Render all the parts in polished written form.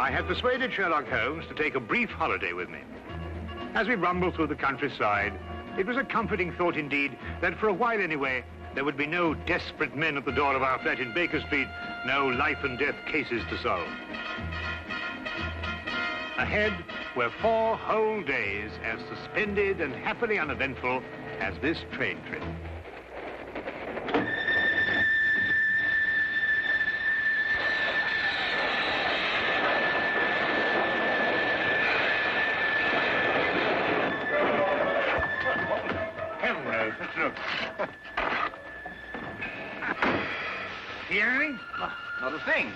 I had persuaded Sherlock Holmes to take a brief holiday with me. As we rumbled through the countryside, it was a comforting thought indeed that for a while anyway, there would be no desperate men at the door of our flat in Baker Street, no life and death cases to solve. Ahead were 4 whole days as suspended and happily uneventful as this train trip. Hear anything? Not a thing.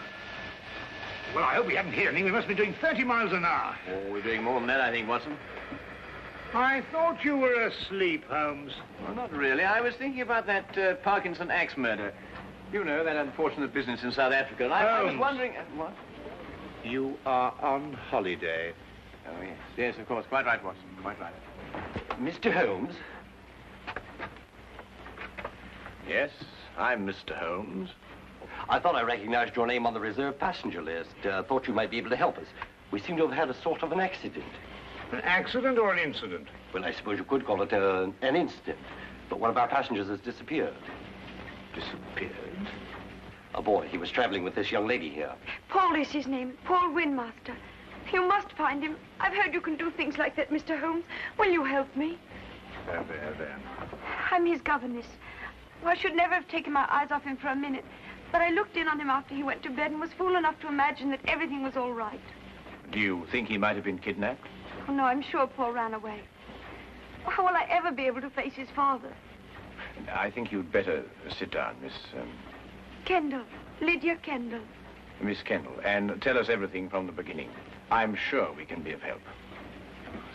Well, I hope we haven't heard anything. We must be doing 30 miles an hour. Oh, we're doing more than that, I think, Watson. I thought you were asleep, Holmes. Well, not really. I was thinking about that Parkinson axe murder. You know, that unfortunate business in South Africa. And I was wondering... what? You are on holiday. Oh, yes. Yes, of course. Quite right, Watson. Quite right. Mr. Holmes? Yes, I'm Mr. Holmes. I thought I recognized your name on the reserved passenger list. Thought you might be able to help us. We seem to have had a sort of an accident. An accident or an incident? Well, I suppose you could call it an incident. But one of our passengers has disappeared. Disappeared? A boy. He was traveling with this young lady here. Paul is his name. Paul Windmaster. You must find him. I've heard you can do things like that, Mr. Holmes. Will you help me? There. I'm his governess. Well, I should never have taken my eyes off him for a minute. But I looked in on him after he went to bed and was fool enough to imagine that everything was all right. Do you think he might have been kidnapped? Oh, no, I'm sure Paul ran away. How will I ever be able to face his father? I think you'd better sit down, Miss... Kendall. Lydia Kendall. Miss Kendall, and tell us everything from the beginning. I'm sure we can be of help.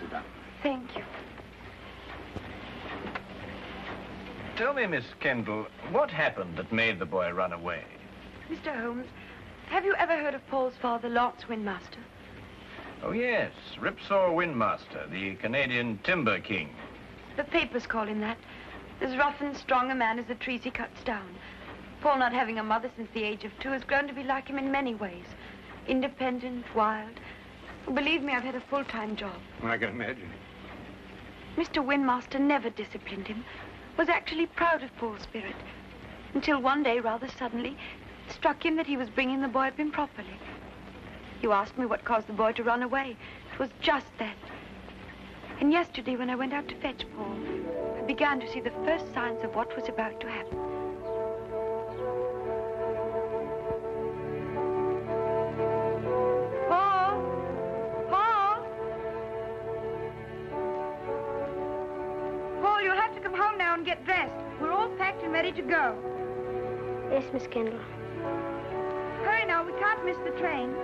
Sit down. Thank you. Tell me, Miss Kendall, what happened that made the boy run away? Mr. Holmes, have you ever heard of Paul's father, Lance Windmaster? Oh, yes, Ripsaw Windmaster, the Canadian timber king. The papers call him that. As rough and strong a man as the trees he cuts down. Paul, not having a mother since the age of 2, has grown to be like him in many ways. Independent, wild. Believe me, I've had a full-time job. I can imagine. Mr. Windmaster never disciplined him. Was actually proud of Paul's spirit. Until one day, rather suddenly, it struck him that he was bringing the boy up improperly. You asked me what caused the boy to run away. It was just that. And yesterday, when I went out to fetch Paul, I began to see the first signs of what was about to happen. Paul! Paul! Paul, you'll have to come home now and get dressed. We're all packed and ready to go. Yes, Miss Kendall. Hurry now, we can't miss the train.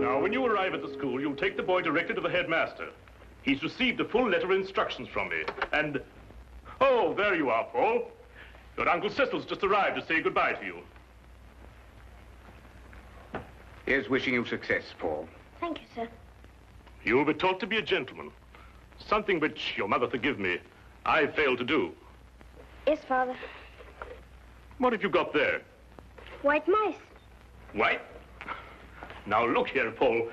Now, when you arrive at the school, you'll take the boy directly to the headmaster. He's received a full letter of instructions from me, and... Oh, there you are, Paul. Your Uncle Cecil's just arrived to say goodbye to you. Here's wishing you success, Paul. Thank you, sir. You will be taught to be a gentleman. Something which, your mother forgive me, I failed to do. Yes, Father. What have you got there? White mice. White? Now look here, Paul.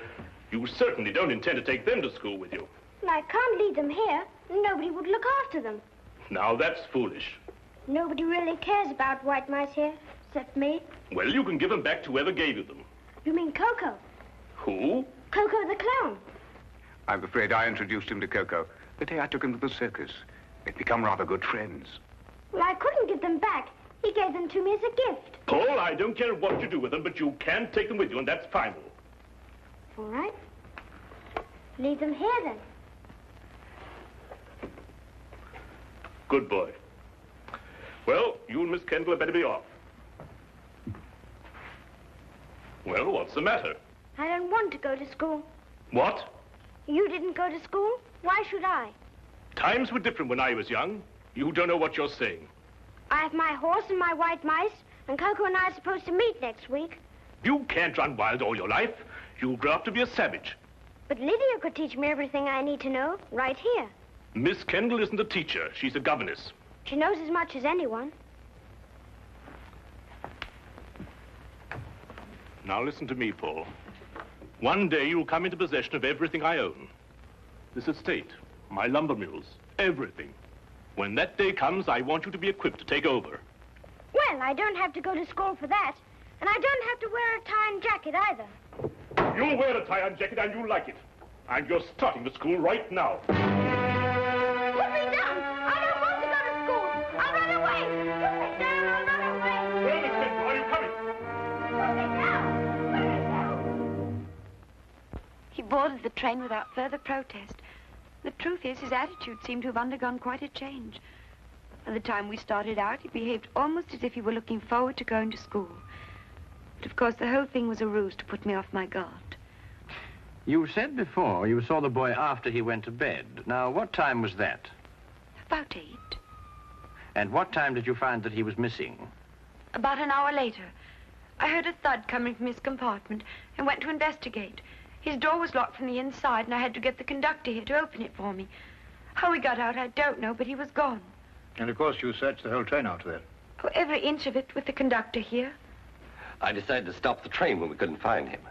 You certainly don't intend to take them to school with you. Well, I can't leave them here. Nobody would look after them. Now that's foolish. Nobody really cares about white mice here, except me. Well, you can give them back to whoever gave you them. You mean Coco? Who? Coco the clown. I'm afraid I introduced him to Coco the day I took him to the circus. They've become rather good friends. Well, I couldn't give them back. He gave them to me as a gift. Paul, I don't care what you do with them, but you can take them with you, and that's final. All right. Leave them here, then. Good boy. Well, you and Miss Kendall had better be off. Well, what's the matter? I don't want to go to school. What? You didn't go to school? Why should I? Times were different when I was young. You don't know what you're saying. I have my horse and my white mice, and Coco and I are supposed to meet next week. You can't run wild all your life. You'll grow up to be a savage. But Lydia could teach me everything I need to know right here. Miss Kendall isn't a teacher. She's a governess. She knows as much as anyone. Now listen to me, Paul. One day you'll come into possession of everything I own. This estate, my lumber mills, everything. When that day comes, I want you to be equipped to take over. Well, I don't have to go to school for that. And I don't have to wear a tie and jacket either. You'll wear a tie and jacket and you'll like it. And you're starting to school right now. Put me down! I don't want to go to school! I'll run away! Put me down! I'll run away! Well, Miss Kendall, are you coming? Put me down! Put me down! He boarded the train without further protest. The truth is, his attitude seemed to have undergone quite a change. By the time we started out, he behaved almost as if he were looking forward to going to school. But of course, the whole thing was a ruse to put me off my guard. You said before you saw the boy after he went to bed. Now, what time was that? About 8. And what time did you find that he was missing? About an hour later, I heard a thud coming from his compartment and went to investigate. His door was locked from the inside, and I had to get the conductor here to open it for me. How he got out, I don't know, but he was gone. And, of course, you searched the whole train after that. Oh, every inch of it with the conductor here. I decided to stop the train when we couldn't find him.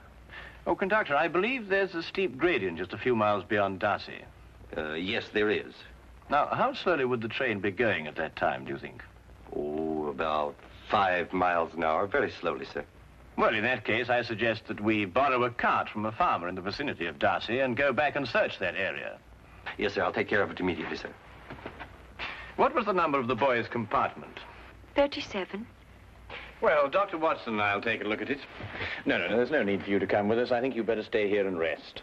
Oh, conductor, I believe there's a steep gradient just a few miles beyond Darcy. Yes, there is. Now, how slowly would the train be going at that time, do you think? Oh, about 5 miles an hour. Very slowly, sir. Well, in that case, I suggest that we borrow a cart from a farmer in the vicinity of Darcy and go back and search that area. Yes, sir. I'll take care of it immediately, sir. What was the number of the boy's compartment? 37. Well, Dr. Watson and I'll take a look at it. No, there's no need for you to come with us. I think you better stay here and rest.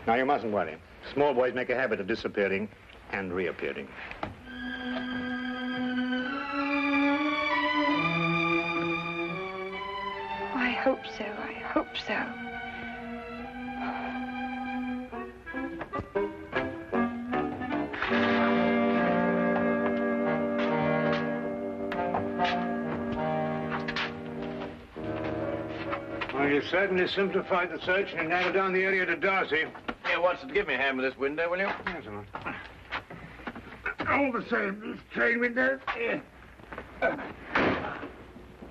Now, you mustn't worry. Small boys make a habit of disappearing and reappearing. I hope so, I hope so. Well, you certainly simplified the search and narrowed down the area to Darcy. Here, Watson, give me a hand with this window, will you? Yes, sir. All the same, these train windows.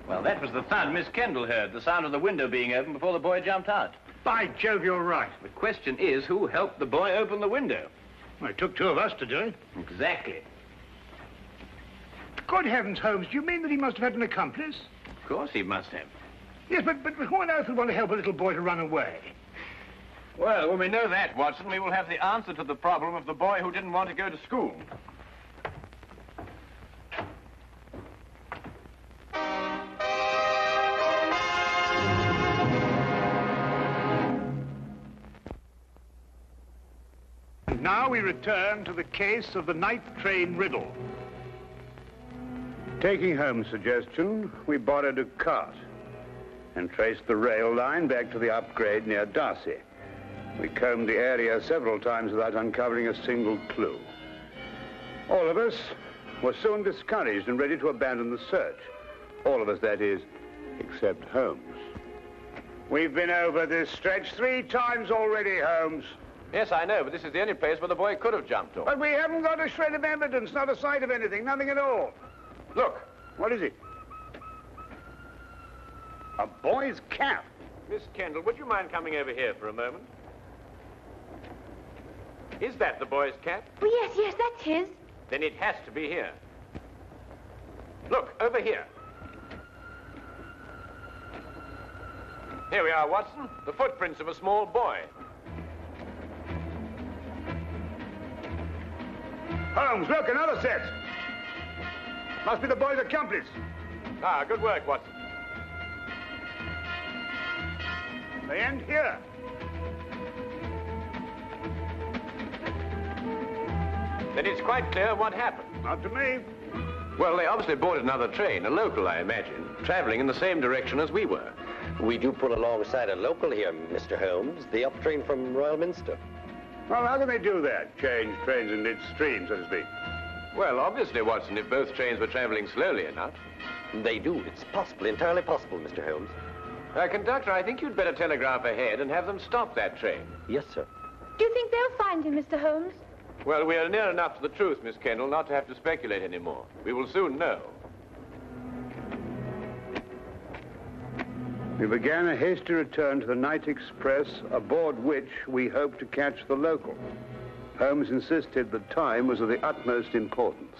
Well, that was the thud Miss Kendall heard, the sound of the window being opened before the boy jumped out. By Jove, you're right. The question is, who helped the boy open the window? Well, it took 2 of us to do it. Exactly. Good heavens, Holmes, do you mean that he must have had an accomplice? Of course he must have. Yes, but who on earth would want to help a little boy to run away? Well, when we know that, Watson, we will have the answer to the problem of the boy who didn't want to go to school. And now we return to the case of the night train riddle. Taking Holmes' suggestion, we borrowed a cart and traced the rail line back to the upgrade near Darcy. We combed the area several times without uncovering a single clue. All of us were soon discouraged and ready to abandon the search. All of us, that is, except Holmes. We've been over this stretch 3 times already, Holmes. Yes, I know, but this is the only place where the boy could have jumped off. But we haven't got a shred of evidence, not a sight of anything, nothing at all. Look. What is it? A boy's cap. Miss Kendall, would you mind coming over here for a moment? Is that the boy's cap? Oh, yes, that's his. Then it has to be here. Look, over here. Here we are, Watson. The footprints of a small boy. Holmes, look, another set. Must be the boy's accomplice. Ah, good work, Watson. They end here. Then it's quite clear what happened. Not to me. Well, they obviously boarded another train, a local, I imagine, traveling in the same direction as we were. We do pull alongside a local here, Mr. Holmes, the up train from Royal Minster. Well, how can they do that? Change trains in midstream, so to speak. Well, obviously, Watson, if both trains were traveling slowly enough. They do. It's possible, entirely possible, Mr. Holmes. Conductor, I think you'd better telegraph ahead and have them stop that train. Yes, sir. Do you think they'll find him, Mr. Holmes? Well, we are near enough to the truth, Miss Kendall, not to have to speculate anymore. We will soon know. We began a hasty return to the night express, aboard which we hoped to catch the local. Holmes insisted that time was of the utmost importance.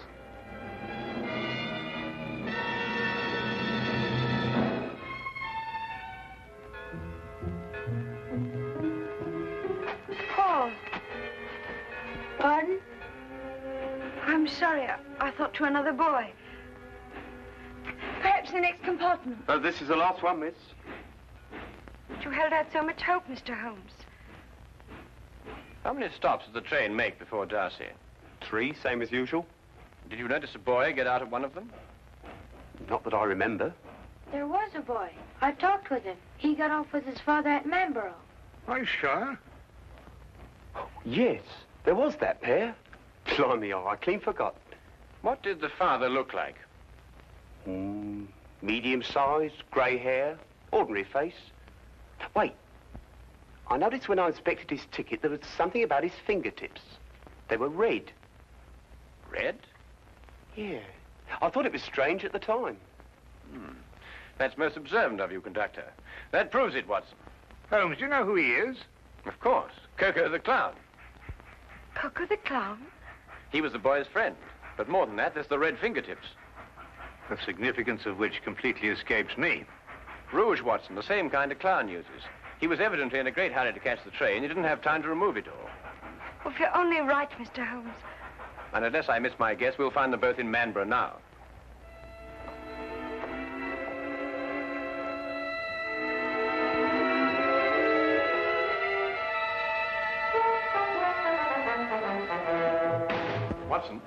Paul. Pardon? I'm sorry. I thought to another boy. Perhaps the next compartment. Oh, this is the last one, miss. You held out so much hope, Mr. Holmes. How many stops did the train make before Darcy? 3, same as usual. Did you notice a boy get out of one of them? Not that I remember. There was a boy. I talked with him. He got off with his father at Manborough. Are you sure? Yes, there was that pair. Blimey, I clean forgot. What did the father look like? Medium-sized, grey hair, ordinary face. Wait, I noticed when I inspected his ticket there was something about his fingertips. They were red. Red? Yeah. I thought it was strange at the time. That's most observant of you, conductor. That proves it, Watson. Holmes, do you know who he is? Of course. Coco the clown. Coco the clown? He was the boy's friend. But more than that, there's the red fingertips. The significance of which completely escapes me. Rouge, Watson, the same kind of clown uses. He was evidently in a great hurry to catch the train. He didn't have time to remove it all. Oh, if you're only right, Mr. Holmes. And unless I miss my guess, we'll find them both in Manborough now. Watson,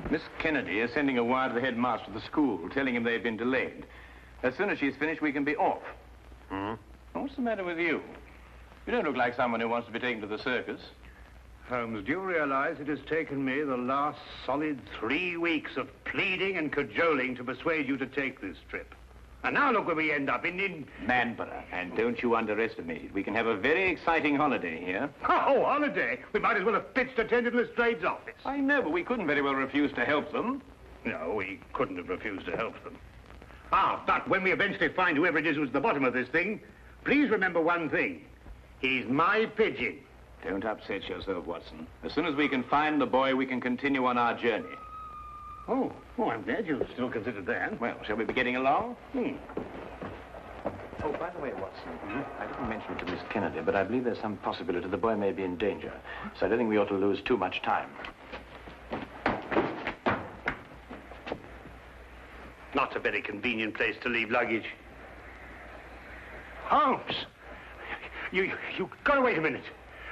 Miss Kennedy is sending a wire to the headmaster of the school, telling him they've been delayed. As soon as she's finished, we can be off. What's the matter with you? You don't look like someone who wants to be taken to the circus. Holmes, do you realize it has taken me the last solid 3 weeks of pleading and cajoling to persuade you to take this trip? And now look where we end up, in Manborough. And don't you underestimate it. We can have a very exciting holiday here. Oh, holiday? We might as well have pitched a tent in Lestrade's office. I know, but we couldn't very well refuse to help them. No, we couldn't have refused to help them. But when we eventually find whoever it is who's at the bottom of this thing, please remember one thing. He's my pigeon. Don't upset yourself, Watson. As soon as we can find the boy, we can continue on our journey. Oh, I'm glad you still considered that. Well, shall we be getting along? Oh, by the way, Watson, I didn't mention it to Miss Kennedy, but I believe there's some possibility the boy may be in danger. So I don't think we ought to lose too much time. Not a very convenient place to leave luggage. Holmes! You gotta wait a minute.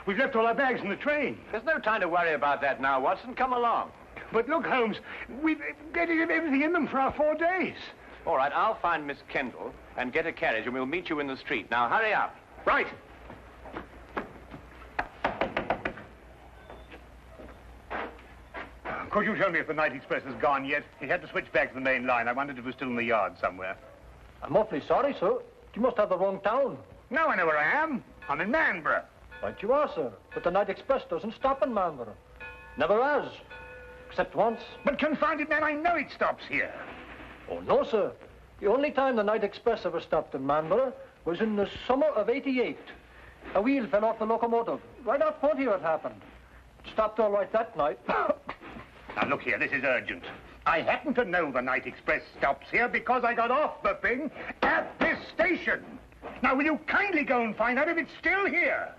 We've left all our bags in the train. There's no time to worry about that now, Watson. Come along. But look, Holmes, we've got everything in them for our 4 days. All right, I'll find Miss Kendall and get a carriage, and we'll meet you in the street. Now, hurry up. Right. Could you tell me if the night express has gone yet? It had to switch back to the main line. I wondered if it was still in the yard somewhere. I'm awfully sorry, sir. You must have the wrong town. No, I know where I am. I'm in Manborough. Right you are, sir. But the night express doesn't stop in Marlborough. Never has. Except once. But confound it, man, I know it stops here. Oh, no, sir. The only time the night express ever stopped in Marlborough was in the summer of '88. A wheel fell off the locomotive. Right out front here it happened. It stopped all right that night. Now, look here, this is urgent. I happen to know the night express stops here because I got off the thing at this station. Now, will you kindly go and find out if it's still here?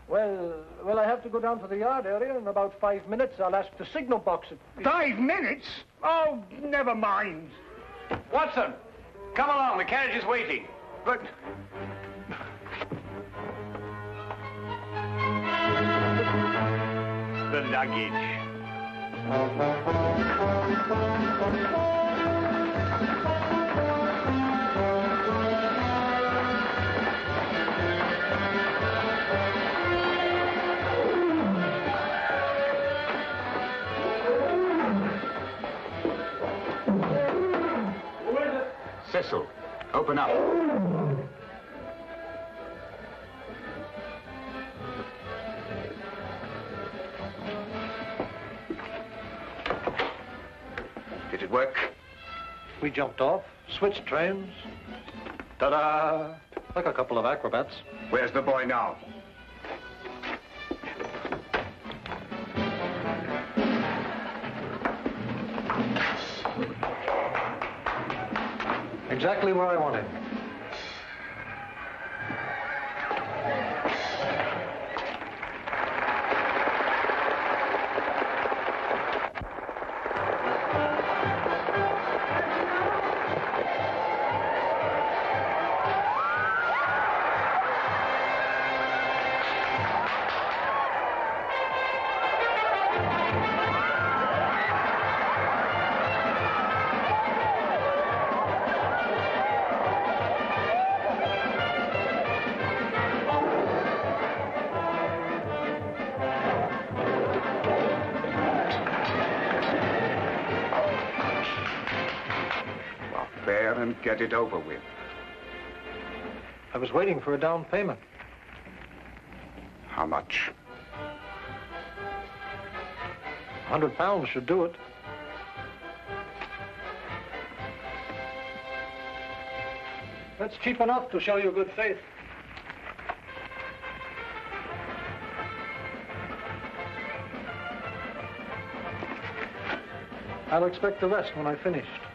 Well, I have to go down to the yard area. In about 5 minutes, I'll ask the signal box. 5 minutes? Oh, never mind. Watson, come along. The carriage is waiting. But... the luggage. Cecil, open up. Did it work? We jumped off, switched trains. Ta-da! Like a couple of acrobats. Where's the boy now? Exactly where I want him. And get it over with. I was waiting for a down payment. How much? £100 should do it. That's cheap enough to show you good faith. I'll expect the rest when I finished.